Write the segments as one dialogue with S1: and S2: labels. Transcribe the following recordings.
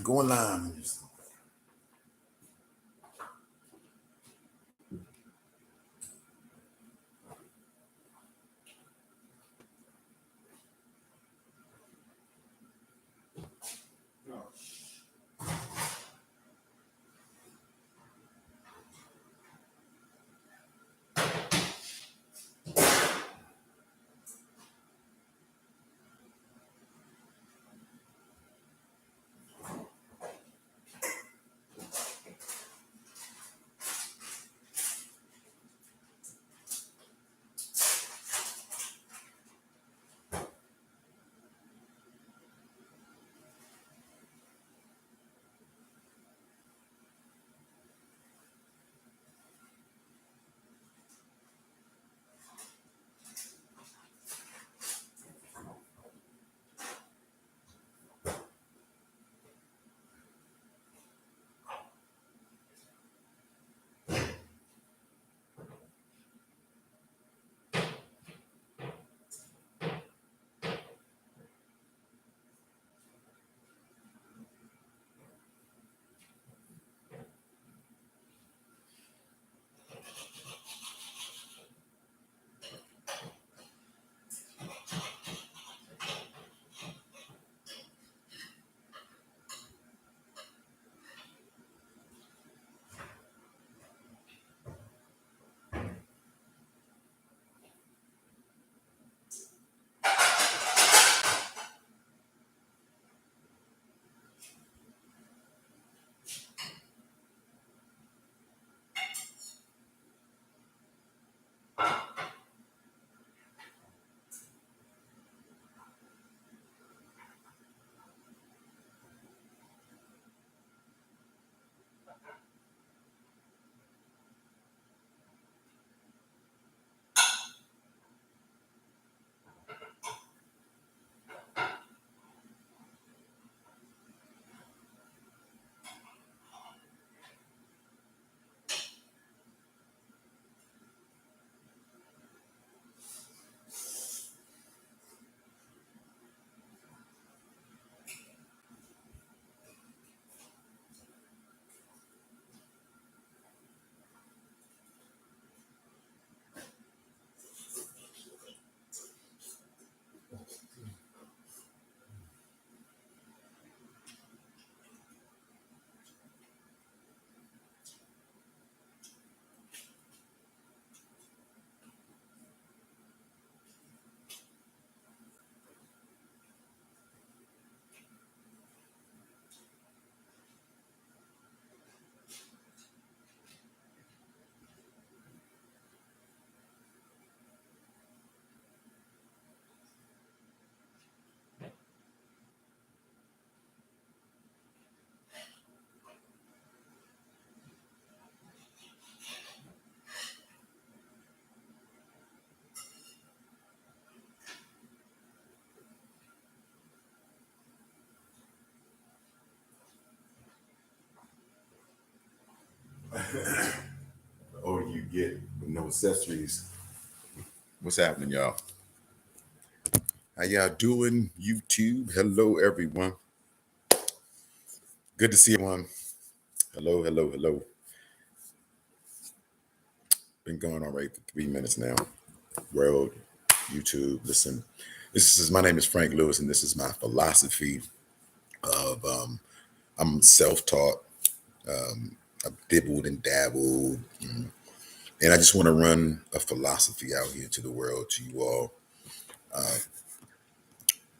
S1: Going live. The older you get with no accessories. What's happening, y'all? How y'all doing, YouTube? Hello, everyone. Good to see everyone. Hello, hello, hello. Been going on right for 3 minutes now. World, YouTube, listen. My name is Frank Lewis, and this is my philosophy of I'm self-taught. I've dibbled and dabbled, and I just want to run a philosophy out here to the world, to you all.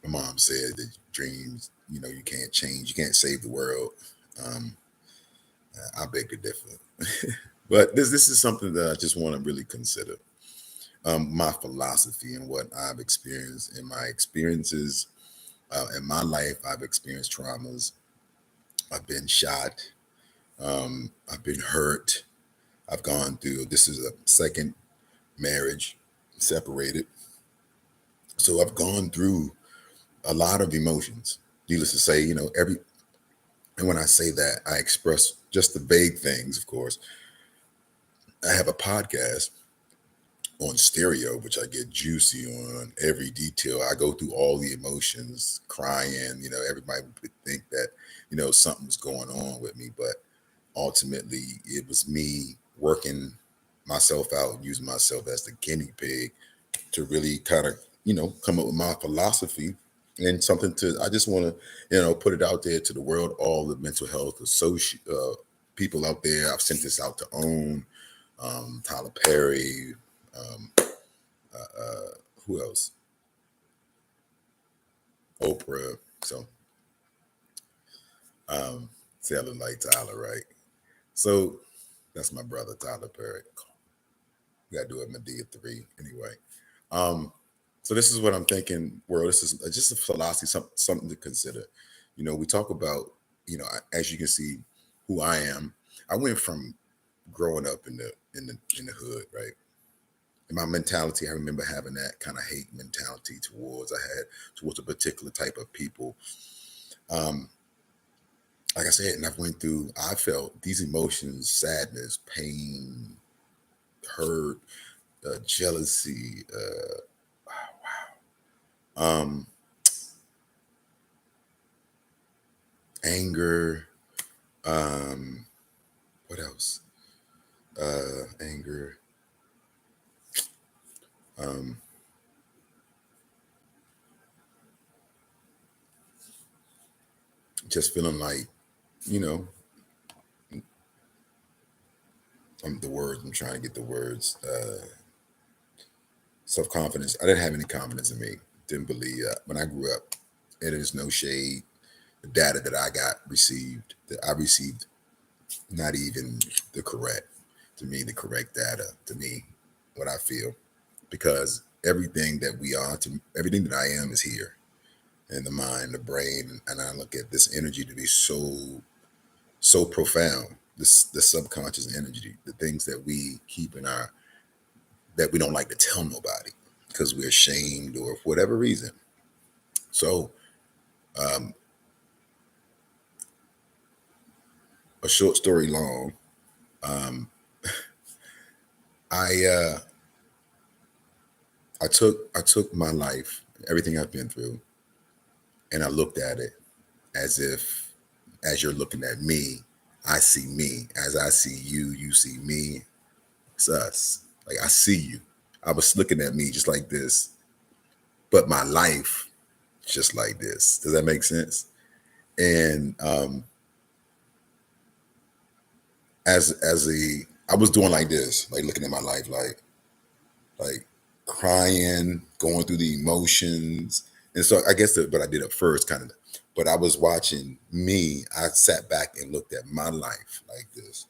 S1: My mom said that dreams, you can't change, you can't save the world. Um, I beg to differ. But this is something that I just want to really consider. My philosophy and what I've experienced in my experiences in my life. I've experienced traumas. I've been shot. I've been hurt. I've gone through. This is a second marriage, separated. So I've gone through a lot of emotions. Needless to say, and when I say that, I express just the vague things, of course. I have a podcast on stereo, which I get juicy on every detail. I go through all the emotions, crying. Everybody would think that something's going on with me, but ultimately it was me working myself out and using myself as the guinea pig to really kind of come up with my philosophy and something to I just want to put it out there to the world, all the mental health people out there. I've sent this out to Own, Tyler Perry, um, who else, Oprah. So see, I look like Tyler, right? So that's my brother Tyler Perry. We gotta do it Medea 3 anyway. um so this is what I'm thinking, world. This is just a philosophy, something to consider. We talk about, as you can see, who I am. I went from growing up in the hood, right? And my mentality, I remember having that kind of hate mentality towards a particular type of people. Um, like I said, and I felt these emotions: sadness, pain, hurt, jealousy, um, anger. What else? Anger. Um, just feeling like, you know, the words. I'm trying to get the words. Self confidence. I didn't have any confidence in me. Didn't believe that when I grew up. It is no shade. The data that I received, not even the correct, to me, the correct data, to me, what I feel, because everything that I am is here in the mind, the brain, and I look at this energy to be so profound. The subconscious energy, the things that we keep that we don't like to tell nobody because we're ashamed or for whatever reason. So, um, a short story long. Um, I uh, I took my life, everything I've been through, and I looked at it as if, as you're looking at me, I see me. As I see you, you see me. It's us. Like I see you. I was looking at me just like this, but my life just like this. Does that make sense? And as a I was doing like this, like looking at my life, like crying, going through the emotions. And so I guess but I did it first kind of, but I was watching me. I sat back and looked at my life like this.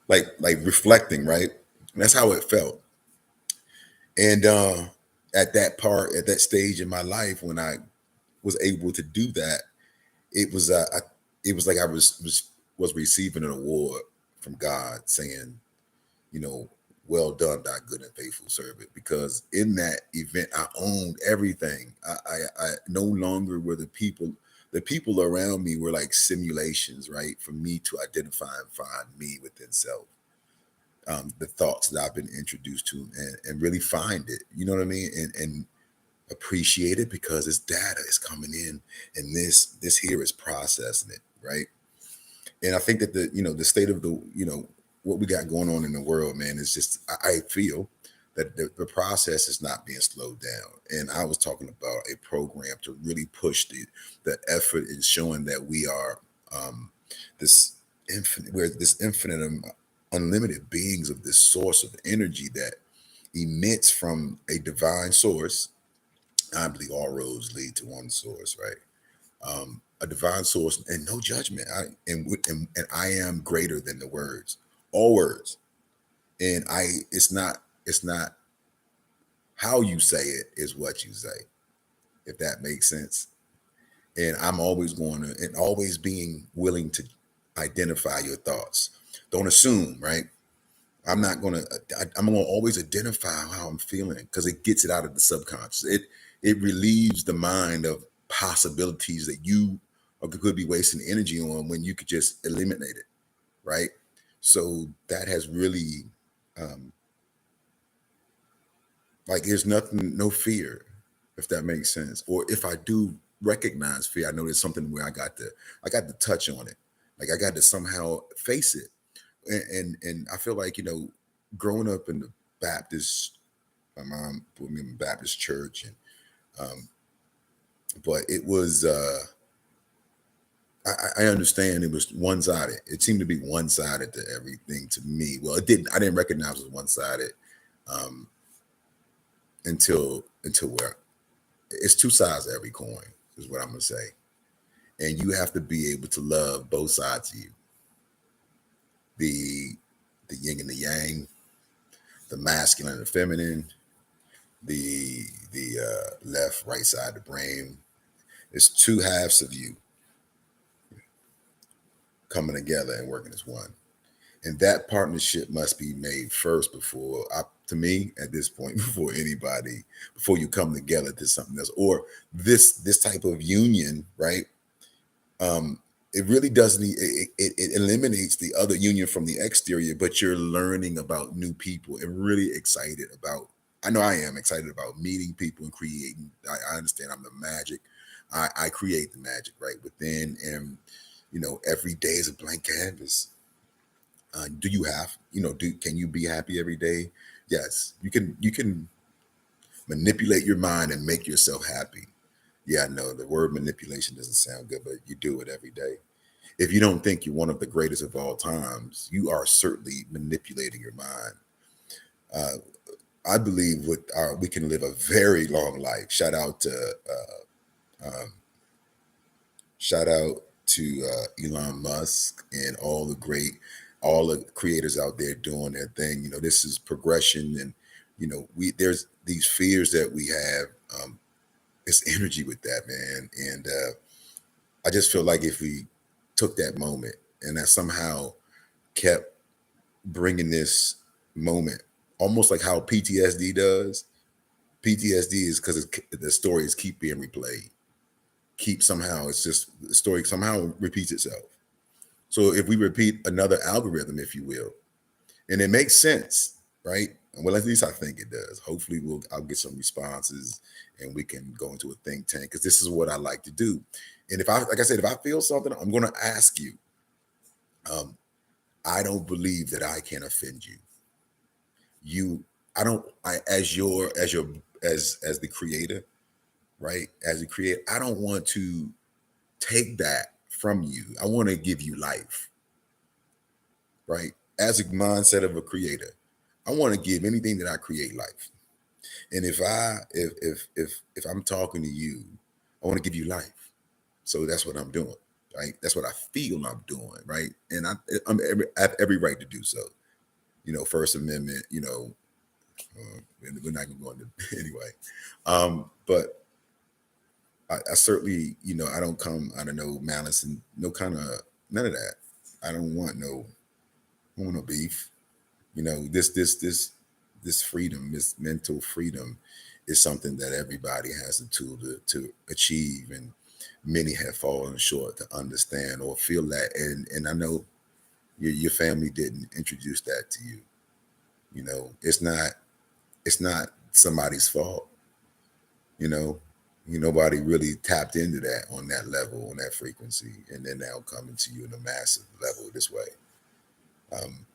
S1: Like reflecting, right? And that's how it felt. And at that stage in my life when I was able to do that, it was like I was receiving an award from God saying, you know, well done, thy good and faithful servant. Because in that event, I owned everything. I no longer were the people around me were like simulations, right? For me to identify and find me within self. The thoughts that I've been introduced to and really find it, you know what I mean? And appreciate it because it's data is coming in and this here is processing it, right? And I think that the state of what we got going on in the world, man, is just I feel that the process is not being slowed down. And I was talking about a program to really push the effort in showing that we are um, this this infinite unlimited beings of this source of energy that emits from a divine source. I believe all roads lead to one source, right? A divine source and no judgment. And I am greater than the words, all words. And it's not how you say it is what you say, if that makes sense. And I'm always going to and always being willing to identify your thoughts. Don't assume, right? I'm going to always identify how I'm feeling because it gets it out of the subconscious. It relieves the mind of possibilities that you could be wasting energy on when you could just eliminate it. right? So that has really, um, like, there's nothing, no fear, if that makes sense. Or if I do recognize fear, I know there's something where I got to touch on it. Like I got to somehow face it. And I feel like, growing up in the Baptist, my mom put me in Baptist church, and um, but it was I understand it was one sided. It seemed to be one sided to everything to me. Well, it didn't. I didn't recognize it was one sided um, until where it's two sides of every coin is what I'm gonna say, and you have to be able to love both sides of you, the yin and the yang, the masculine and the feminine, the left right side of the brain. It's two halves of you coming together and working as one. And that partnership must be made first before to me at this point, before anybody, before you come together to something else, or this type of union, right? um it really doesn't it eliminates the other union from the exterior, but you're learning about new people and really excited about, I know I am excited about meeting people and creating. I understand I'm the magic. I create the magic right within, and every day is a blank canvas. Do you have, do can you be happy every day? Yes, you can manipulate your mind and make yourself happy. Yeah, I know the word manipulation doesn't sound good, but you do it every day. If you don't think you're one of the greatest of all times, you are certainly manipulating your mind. uh, I believe we can live a very long life. Um, Shout out to Elon Musk and all the creators out there doing their thing. This is progression, and we there's these fears that we have. It's energy with that, man, and I just feel like if we took that moment and that somehow kept bringing this moment, almost like how PTSD does. PTSD is because the stories keep being replayed. Keep somehow it's just the story somehow repeats itself. So if we repeat another algorithm, if you will, and it makes sense, right? Well, at least I think it does. Hopefully, I'll get some responses, and we can go into a think tank, because this is what I like to do. And if I, like I said, if I feel something, I'm going to ask you. Um, I don't believe that I can offend you. You, I don't. I as the creator, right? As the creator, I don't want to take that from you. I want to give you life, right? As a mindset of a creator, I want to give anything that I create life. And if I'm talking to you, I want to give you life. So that's what I'm doing, right? That's what I feel I'm doing, right? And I have every right to do so. First Amendment. We're not going to go into anyway. But I certainly, I don't come out of no malice and no kind of none of that. I don't want no beef. This freedom, this mental freedom, is something that everybody has a tool to achieve, and many have fallen short to understand or feel that. And I know your family didn't introduce that to you. It's not somebody's fault. You know, nobody really tapped into that on that level, on that frequency, and then now coming to you in a massive level this way. Um,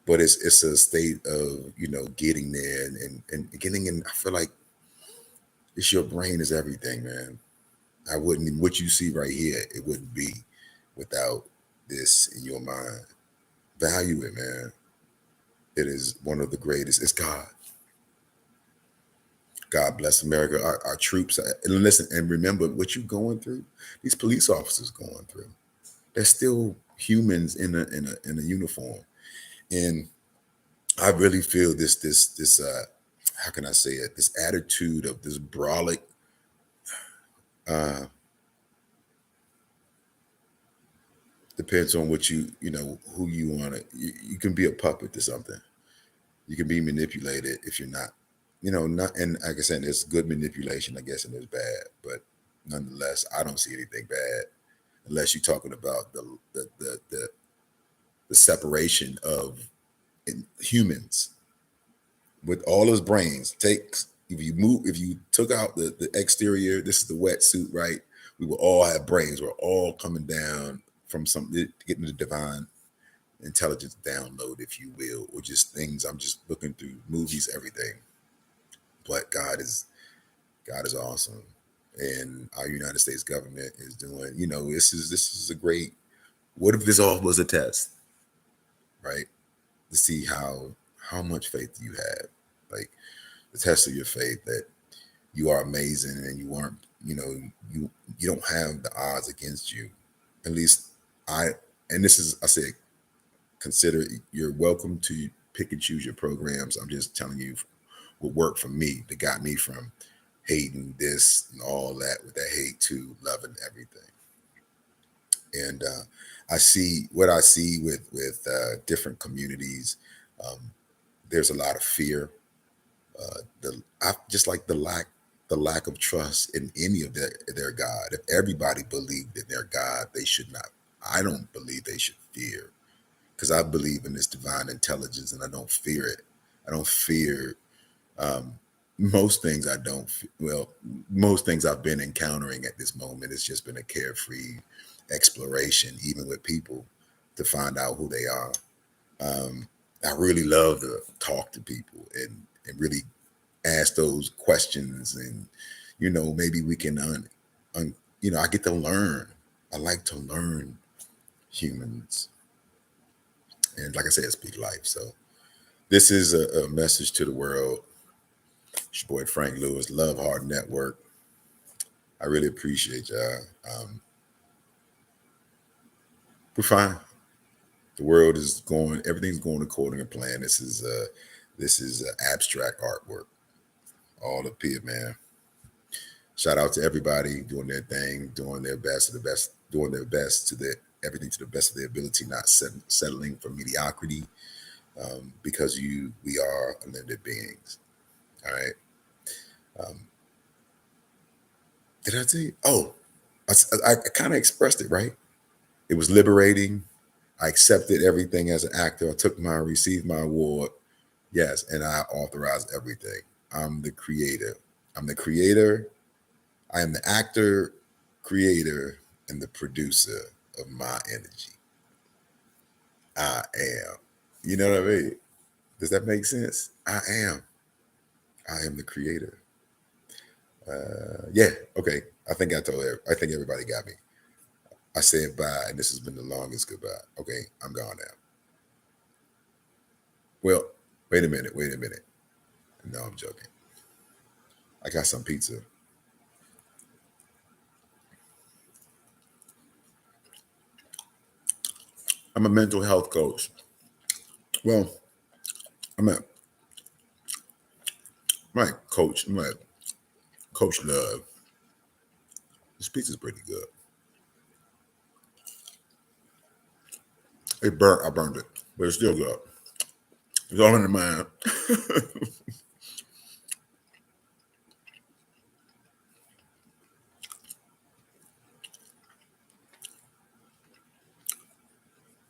S1: but it's a state of getting there, and getting in. I feel like it's your brain is everything, man. I wouldn't what you see right here, it wouldn't be without this in your mind. Value it, man. It is one of the greatest. It's God. God bless America. Our troops. And listen, and remember what you're going through. These police officers going through. They're still humans in a uniform. And I really feel this how can I say it? This attitude of this brolic uh depends on what who you want to. You can be a puppet to something. You can be manipulated if you're not. Not, and like I said, there's good manipulation, I guess, and there's bad. But nonetheless, I don't see anything bad unless you're talking about the the separation of humans with all his brains. If you took out the exterior, this is the wetsuit, right? We will all have brains. We're all coming down from something, getting the divine intelligence download, if you will, or just things. I'm just looking through movies, everything. But God is awesome. And our United States government is doing, this is a great, what if this all was a test, right? To see how much faith you have. Like the test of your faith that you are amazing and you aren't, you don't have the odds against you. At least I and this is I say consider you're welcome to pick and choose your programs. I'm just telling you what worked for me that got me from hating this and all that with that hate to loving everything. And I see with different communities. Um, there's a lot of fear. Just like the lack of trust in any of their God. If everybody believed in their God, they should not. I don't believe they should fear because I believe in this divine intelligence and I don't fear it. I don't fear um, most things. I don't. Well, most things I've been encountering at this moment. It's just been a carefree exploration, even with people, to find out who they are. Um, I really love to talk to people and really ask those questions, and maybe we can I get to learn. I like to learn humans, and like I said, speak life. So this is a message to the world. It's your boy Frank Lewis, Love Hard Network. I really appreciate y'all. We're fine. The world is going. Everything's going according to plan. This is abstract artwork. All up here, man. Shout out to everybody doing their thing, doing their best to the best, doing their best to their everything to the best of their ability, not settling for mediocrity, because we are unlimited beings. All right. Um, did I tell you? Oh, I kind of expressed it right. It was liberating. I accepted everything as an actor. I received my award. Yes, and I authorized everything. I'm the creator. I'm the creator. I am the actor, creator, and the producer of my energy. I am. You know what I mean? Does that make sense? I am. I am the creator. Yeah. Okay. I think everybody got me. I said bye, and this has been the longest goodbye. Okay, I'm gone now. Well, wait a minute. Wait a minute. No, I'm joking. I got some pizza. I'm a mental health coach. Well, I'm a my coach. I'm a coach love. This pizza's pretty good. It burnt. I burned it, but it's still good. It's all in the mind.